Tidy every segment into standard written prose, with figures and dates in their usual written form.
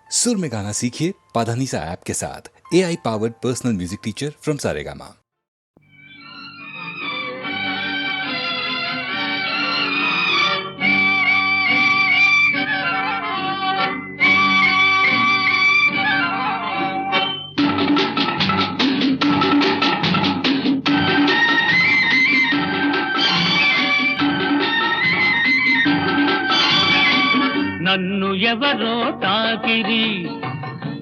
सुर में गाना सीखिए पाधानीसा ऐप के साथ। AI powered personal music teacher from Saregama. నన్ను ఎవరో తాకిరి,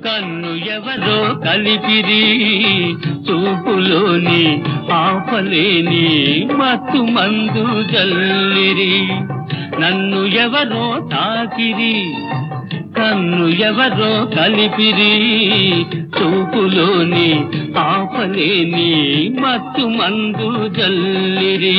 కన్ను ఎవరో కలిపిరి, చూపులోని ఆపలేని మత్తు మందు జల్లిరి. నన్ను ఎవరో తాకిరి, కన్ను ఎవరో కలిపిరి, చూపులోని ఆపలేని మత్తు మందు జల్లిరి.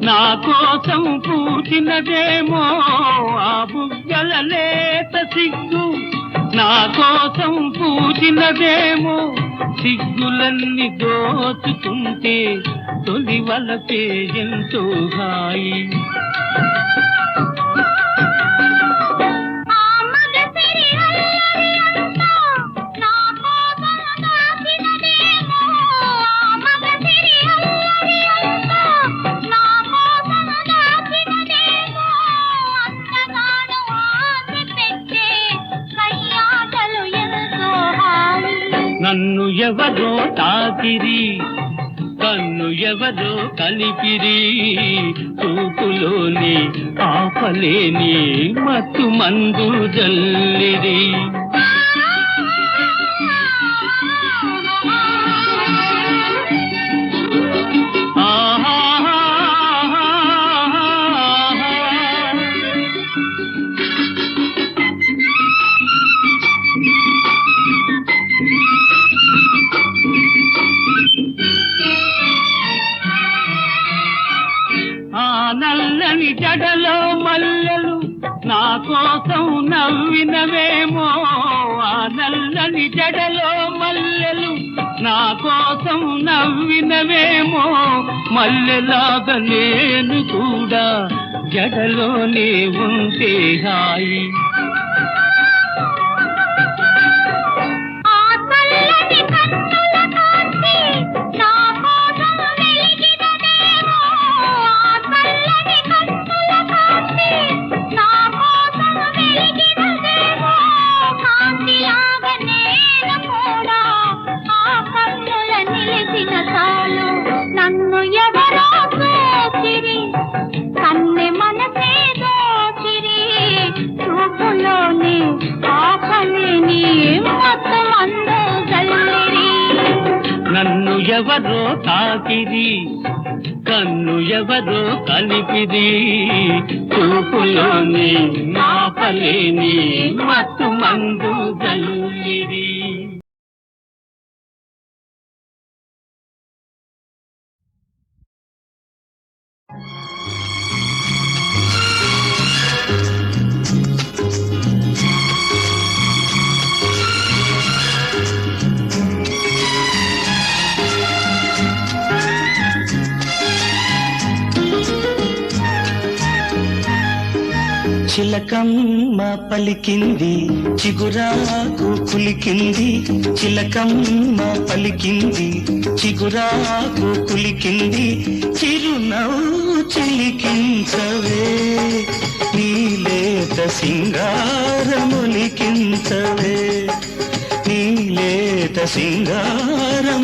నా కోసం పూచినదేమో, ఆ బుగ్గల లేత సిగ్గు నా కోసం పూచినదేమో. సిగ్గులన్నీ దోచుకుంటే తొలి వలపే ఎంతో హాయి. నన్ను ఎవరో తాకిరి, కన్ను ఎవరో కలిపిరి, చూపులోని ఆపలేని మత్తు మందు జల్లిరి. నల్లని జడలో మల్లెలు నా కోసం నవ్వినవేమో, ఆ నల్లని జడలో మల్లెలు నా కోసం నవ్వినవేమో. మల్లెలాగా నేను కూడా జడలోనే ఉంటే హాయి. నన్ను ఎవరో తాకిరి, కన్ను ఎవరో కలిపిరి, చూపులోని ఆపలేని మత్తు మందు జల్లిరి. చిలకమ్మ పలికింది చిగురాకు కులికింది, చిలకమ్మ పలికింది చిగురాకు కులికింది, చిరునవ్వు చిలికించవే నీలేత సింగారములికించవే, నీలేత సింగారములికించవే.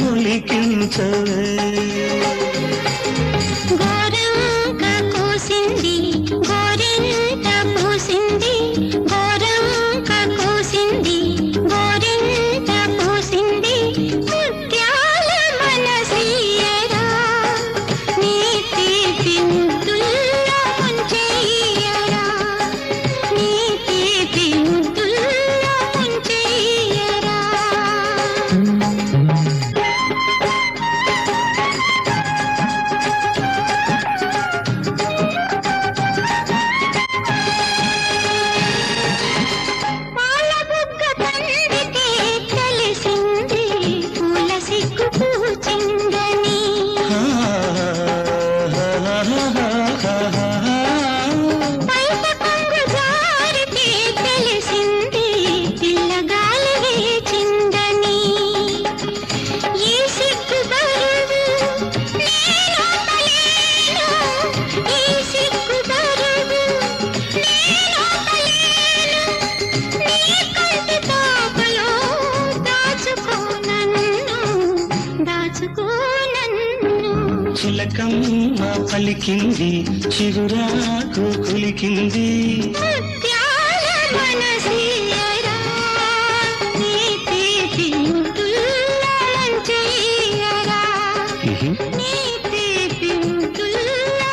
చిలకమ్మ పలికింది చిగురాకు కులికింది ముత్యాల మనసీయరా నీ తీపి ముద్దుల్లాంచెయ్యరా నీ తీపి ముద్దుల్లాంచెయ్యరా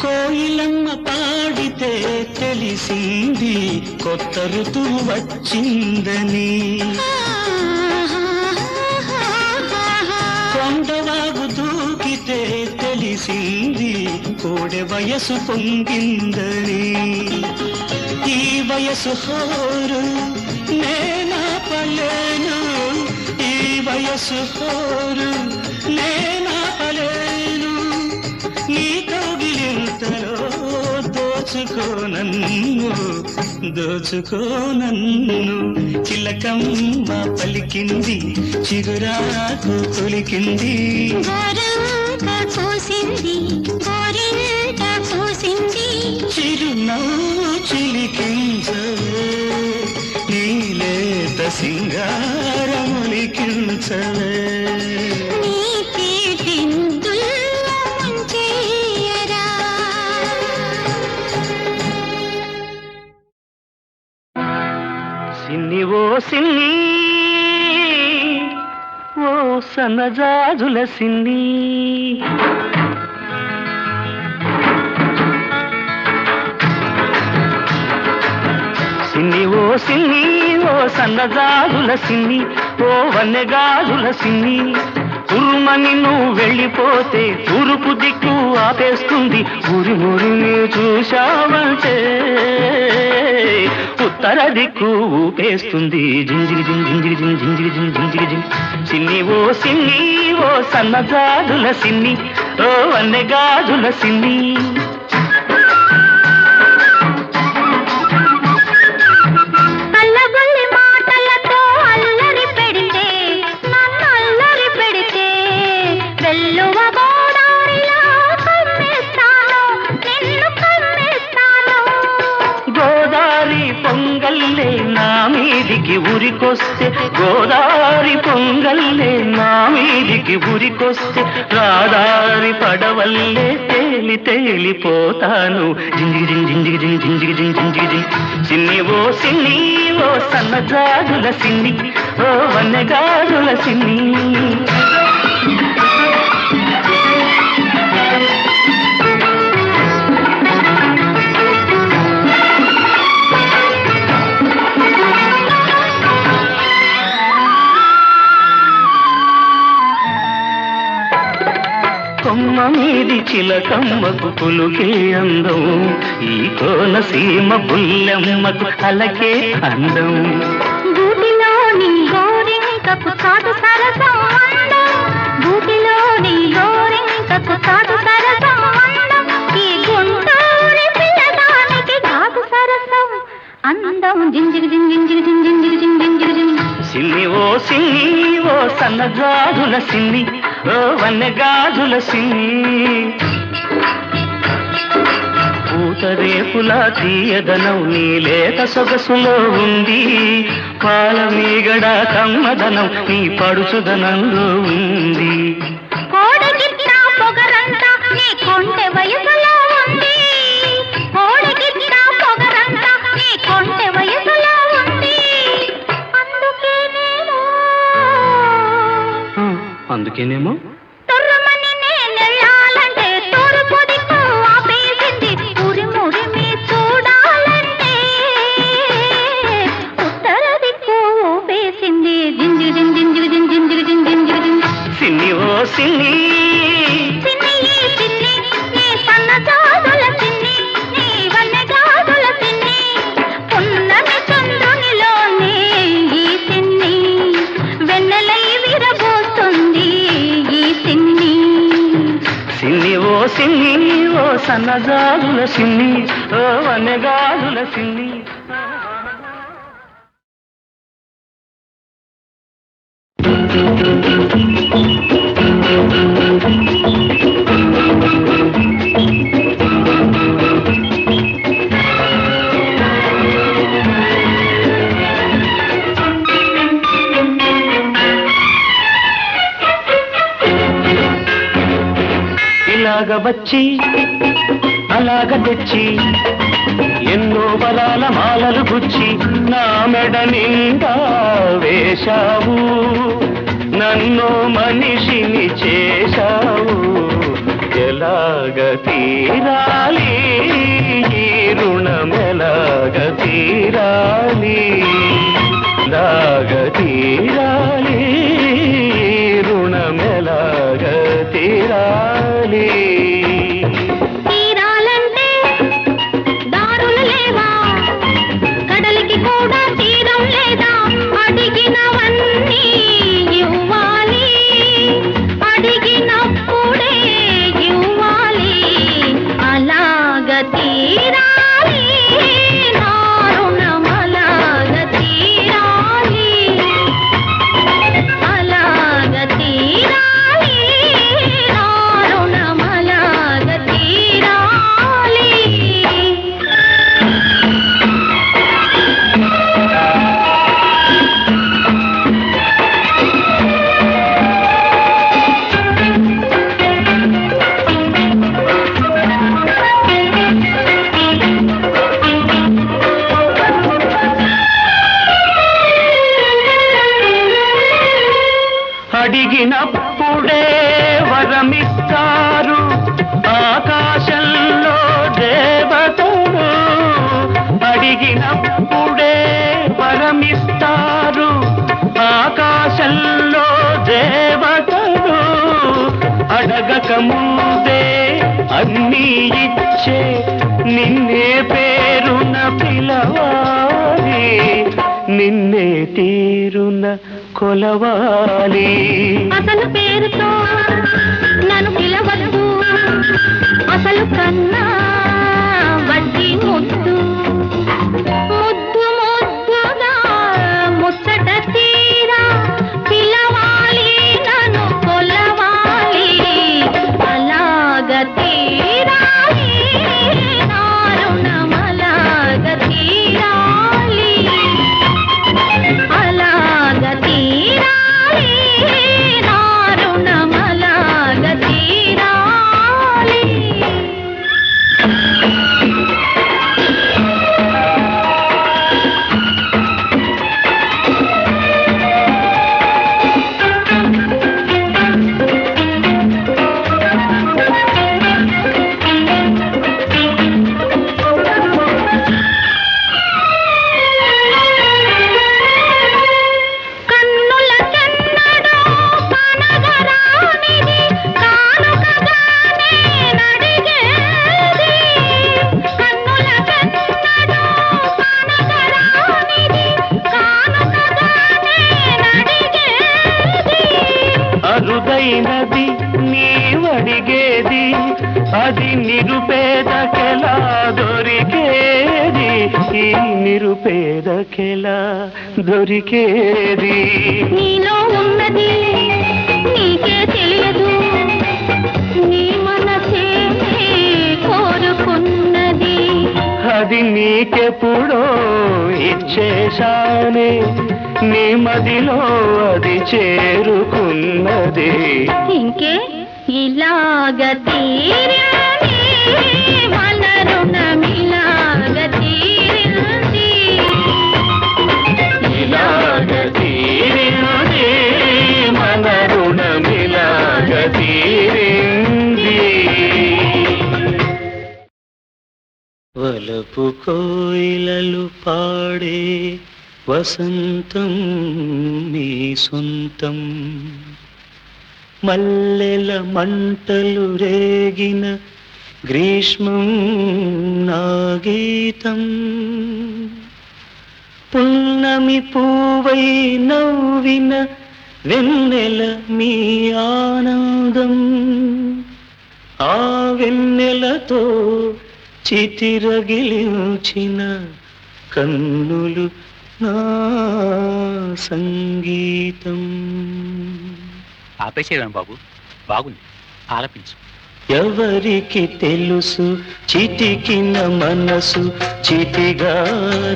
కోయిలమ్మ పాడితే తెలిసింది కొత్త ఋతువు వచ్చిందని కొండవాగు దూకితే తెలిసింది కోడె వయసు పొంగిందని ఈ వయసు హోరు నేనా పలేను ఈ వయసు హోరు నేనా పలేను నీ కౌగిలింతలో దోచుకోనన్ను చిలకమ్మ పలికింది చిగురాకు కొలికింది గోరంత పూసింది గోరింట పూసింది చిరునవ్వు చిలికించవే నీలేత సింగారములికించవే నీ తీపి ముద్దుల్లాంచెయ్యరా సిన్ని ఓ సిన్ని ఓ సన్నజాజుల సిన్ని సిన్ని ఓ సిన్ని ఓ సన్నజాజుల సిన్ని ఓ వన్నెగాజుల సిన్ని ఉరుమని నువ్వు వెళ్ళిపోతే తూర్పు దిక్కు ఆపేస్తుంది ఊరి మురిని చూశావంటే ఉత్తర దిక్కు ఊపేస్తుంది జింజిరి జింజిరి జింజిరి జింజిరి జిం సిన్ని ఓ సన్నజాజుల సిన్ని ఓ వన్నెగాజుల సిన్ని అల్లబొల్లి మాటలతో అల్లరి పెడితే నన్ను అల్లరి పెడితే వెల్లువ గోదారిలో కమ్మేస్తాను నిన్ను కమ్మేస్తాను గోదారి పొంగల్లే నా మీదికి ఉరికొస్తే గోదారి పొంగల్లే నా మీదికి ఉరికొస్తే రాదారి పడవల్లే తేలి తేలిపోతాను జింజిగి జింజిగి జింజిగి జింజిగి సిన్ని ఓ సన్నజాజుల సిన్ని ఓ వన్నెగాజుల సిన్ని కొమ్మ మీది చిలకమ్మకు పులుకే అందం ఈ కోనసీమ పుల్లెమ్మకు అలకే అందం గూటిలోని గోరింకకు కాదు సరసం అందం గూటిలోని గోరింకకు కాదు సరసం అందం ఈ గుంటూరి పిల్లదానికి కాదు సరసం అందం జింజిరి జింజిరి జింజిరి జింజిరి సిన్ని ఓ సన్నజాజుల సిన్ని ఓ వన్నెగాజుల సిన్ని పూతరేపుల తీయదనం నీ లేత సొగసులో ఉంది పాల మీగడ కమ్మదనం నీ పడుచుదనంలో ఉంది కోడిగిట్ట పొగరంతా నీ కొంటె వయసులో ఉంది కోడిగిట్ట పొగరంతా నీ కొంటె వయసులో ఉంది అందుకేనేమో తొర్రమని నేనెళ్ళాలంటే తూర్పు దిక్కు ఆపేసింది ఉరిమురిమి చూడాలంటే ఉత్తర దిక్కు ఊపేసింది జింజిరి జింజిరి జింజిరి జింజిరి సిన్ని ఓ సిన్ని సిన్ని సిన్ని నీ సన్నజాజుల సిన్ని నీ వన్నెగాజుల సిన్ని పున్నమి చంద్రునిలోనే ఈ సిన్ని వెన్నెలై విరబోస్తుంది ఈ సిన్ని ఓ సన్నజాజుల సిన్ని ఓ వన్నెగాజుల సిన్ని ఇలాగ వచ్చి అలాగ తెచ్చి ఎన్నో వరాల మాలలు గుచ్చి నా మెడ నిండా వేశావు, నన్ను మనిషిని చేశావు. ఎలాగ తీరాలి ఈ రుణం, ఎలాగ తీరాలి, ఎలాగ తీరాలి ఈ రుణం, ఎలాగ తీరాలి. తీరాలంటే దారులు లేవా, కడలికి కూడా తీరం లేదా, అడిగినవన్నీ ఇవ్వాలి, అడిగినప్పుడే ఇవ్వాలి. అలాగ తీరాలి నా రుణం, అలాగ తీరాలి, అలాగ తీరాలి నా రుణం, అలాగ తీరాలి. అడిగినప్పుడే వరమిస్తారు ఆకాశంలో దేవతలు, అడిగినప్పుడే వరమిస్తారు ఆకాశంలో దేవతలు. అడగక ముందే అన్నీ ఇచ్చే నిన్నే పేరున పిలవాలి, నిన్నే తీరున కొలవాలి. అసలు పేరుతో నన్ను పిలవద్దు, అసలు కన్నా వడ్డీ ముద్దు, ముద్దు ముద్దుగా ముచ్చట తీరా పిలవాలి, నన్ను కొలవాలి. అలాగ తీరాలి నా రుణం, అలాగ తీరాలి, అలాగ తీరాలి నా రుణం, అలాగ తీరాలి. కన్నులకెన్నడూ పనగరానిది కానుకగానే నడిగేది, కన్నులకెన్నడూ పనగరానిది కానుకగానే నడిగేది. అరుదైనది నీవడిగేది, అది నిరుపేదకెలా దొరికేది, ఈ నిరుపేదకెలా దొరికేది. నీలో ఉన్నది నీకే తెలియదు, నీ మనసే కోరుకున్నది. అది నీకెప్పుడో ఇచ్చేశానే, నీ మదిలో అది చేరుకున్నది. ఇంకే ఇలాగ తీరింది మన రుణం, ఇలాగ తీరింది, ఇలాగ తీరింది మన రుణం, ఇలాగ తీరింది. వలపు కోయిలలు పాడే వసంతం మీ సొంతం, మల్లెల మంటలు రేగిన గ్రీష్మం నా గీతం. పున్నమి పూవై నవ్విన వెన్నెల మీ ఆనందం, ఆ వెన్నెలతో చితిరగిలించిన కన్నులు నా సంగీతం. ఆపేసేవాను బాబు, బాగుంది, ఆలపించు. ఎవరికి తెలుసు చితికిన మనసు చితిగా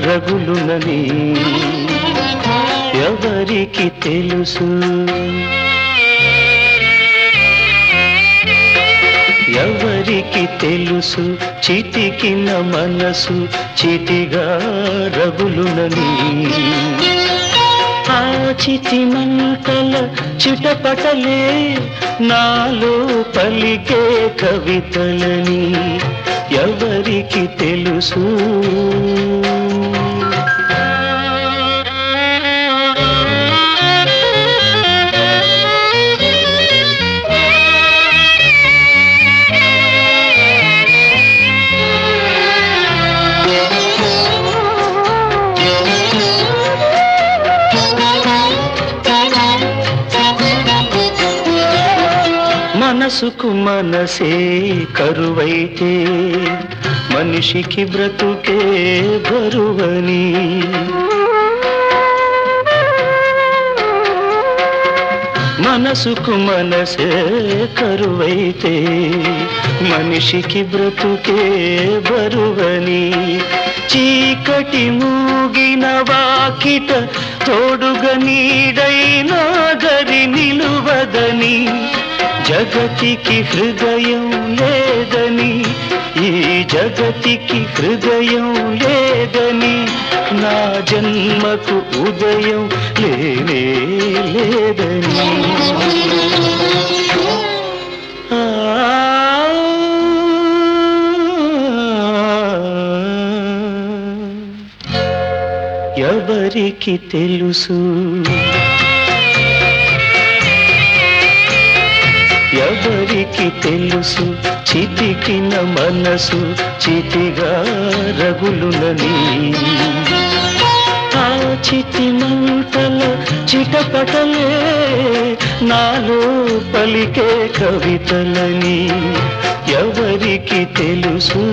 రగులునని, ఎవరికి తెలుసు, ఎవరికి ఎవరికి తెలుసు చితికిన మనసు చితిగా రగులునని ఆ చితి మంటల చిటపటలే నాలో పలికే కవితలని ఎవరికి తెలుసు మనసుకు మనసే కరువైతే మనిషికి బ్రతుకే బరువని మనసుకు మనసే కరువైతే మనిషికి బ్రతుకే బరువని చీకటి మూగిన వాకిట తోడుగా నీడైనా గది నిలువదని జగతికి హృదయం లేదని ఈ జగతికి హృదయం లేదని నా జన్మకు ఉదయం లేనే లేదని ఎవరికి తెలుసు ఎవరికి తెలుసు చితికిన మనసు చితిగా రగులునని ఆ చితి మంటల చిటపటలే నాలో పలికే కవితలని ఎవరికి తెలుసు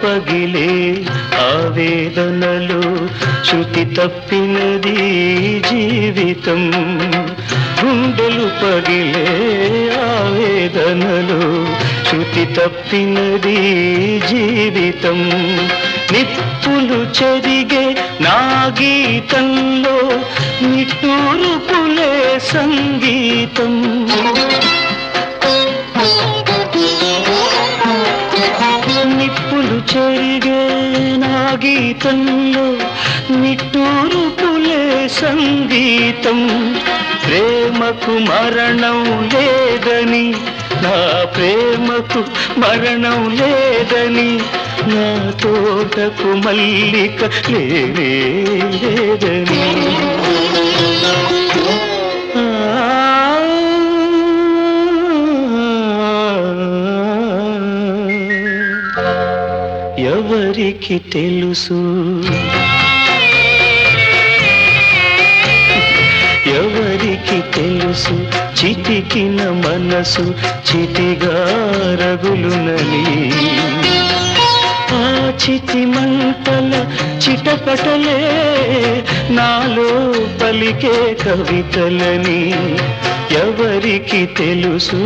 పగిలే ఆవేదనలు శృతి తప్పినది జీవితం గుండెలు పగిలే ఆవేదనలు శృతి తప్పినది జీవితం నిప్పులు చెరిగే నా గీతంలో నిట్టూర్పులే సంగీతం నిప్పులు చెరిగే నా గీతంలో నిట్టూర్పులే సంగీతం ప్రేమకు మరణం లేదని నా ప్రేమకు మరణం లేదని నా తోటకు మల్లిక లేనే లేదని ఎవరికి తెలుసు ఎవరికి తెలుసు చితికిన మనసు చితిగా రగులునని ఆ చితి మంటల చిటపటలే నాలో పలికే కవితలని ఎవరికి తెలుసు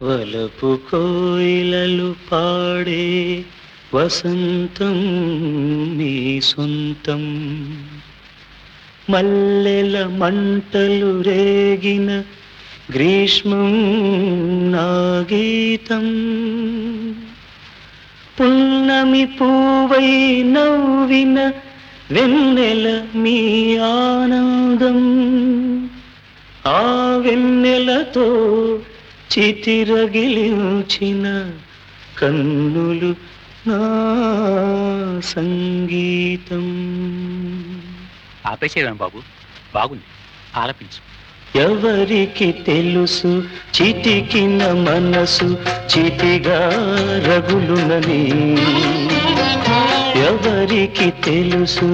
వలపు కోయిలలు పాడే వసంతం నీ సొంతం మల్లెల మంటలు రేగిన గ్రీష్మం నా గీతం పున్నమి పూవై నవ్విన వెన్నెల మీ ఆనందం ఆ వెన్నెలతో చితిరగిలించిన కన్నులు నా సంగీతం. ఆపేసేదాం బాబు, బాగుంది, ఆలపించు. ఎవరికి తెలుసు చితికిన మనసు చితిగా రగులునని ఎవరికి తెలుసు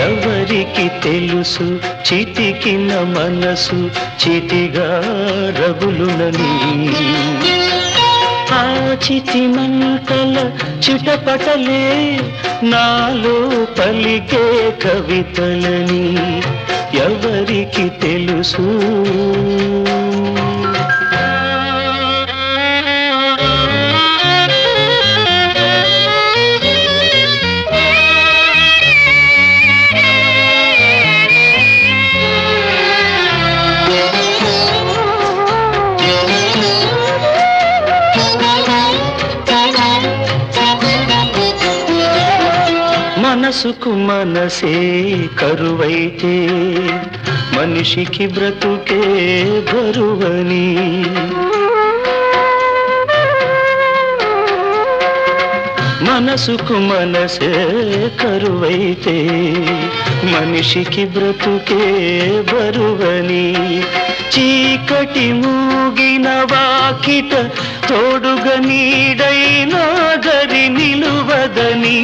ఎవరికి తెలుసు చితికిన మనసు చితిగా రగులునని ఆ చితి మంటల చిటపటలే నాలో పలికే కవితలని ఎవరికి తెలుసు మనసుకు మనసే కరువైతే మనిషికి బ్రతుకే బరువని మనసుకు మనసే కరువైతే మనిషికి బ్రతుకే బరువని చీకటి మూగిన వాకిట తోడుగా నీడైనా గరి నిలువదని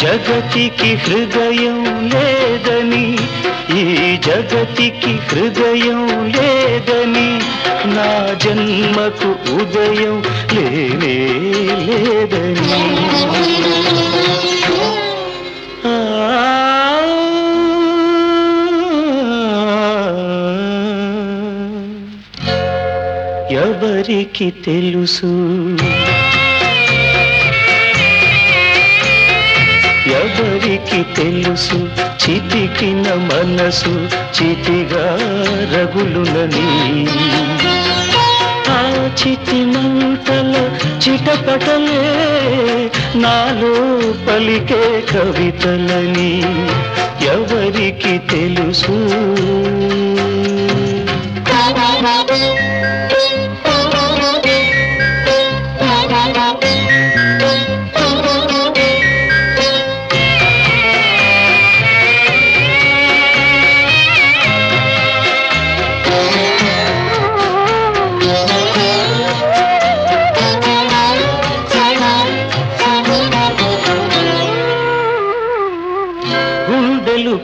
జగతికి హృదయం లేదని ఈ జగతికి హృదయం లేదని నా జన్మకు ఉదయం లేనే లేదని ఎవరికి తెలుసు ఎవరికి తెలుసు చితికిన మనసు చితిగా రగులునని ఆ చితి మంటల చిటపటలే నాలో పలికే కవితలని ఎవరికి తెలుసు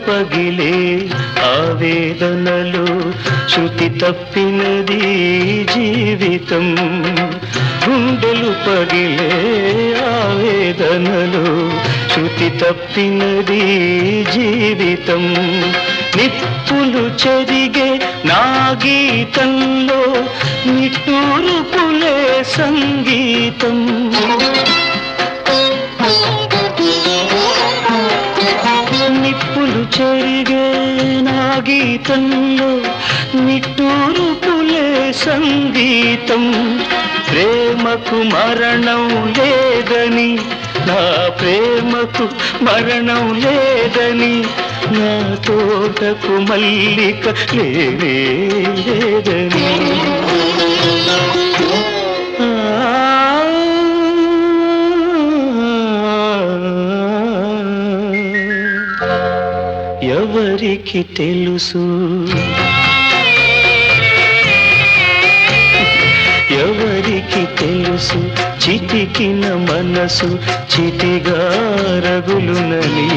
పగిలే ఆవేదనలు శృతి తప్పినది జీవితం గుండెలు పగిలే ఆవేదనలు శృతి తప్పినది జీవితం నిప్పులు చెరిగే నా గీతంలో నిట్టూర్పులే సంగీతం నిప్పులు చెరిగే నా గీతంలో నిట్టూర్పులే సంగీతం ప్రేమకు మరణం లేదని నా ప్రేమకు మరణం లేదని నా తోటకు మల్లిక లేనే లేదని ఎవరికి తెలుసు ఎవరికి తెలుసు చితికిన మనసు చితిగా రగులునని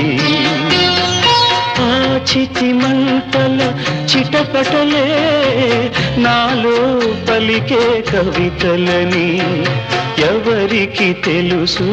ఆ చితి మంటల చిటపటలే నాలో పలికే కవితలని ఎవరికి తెలుసు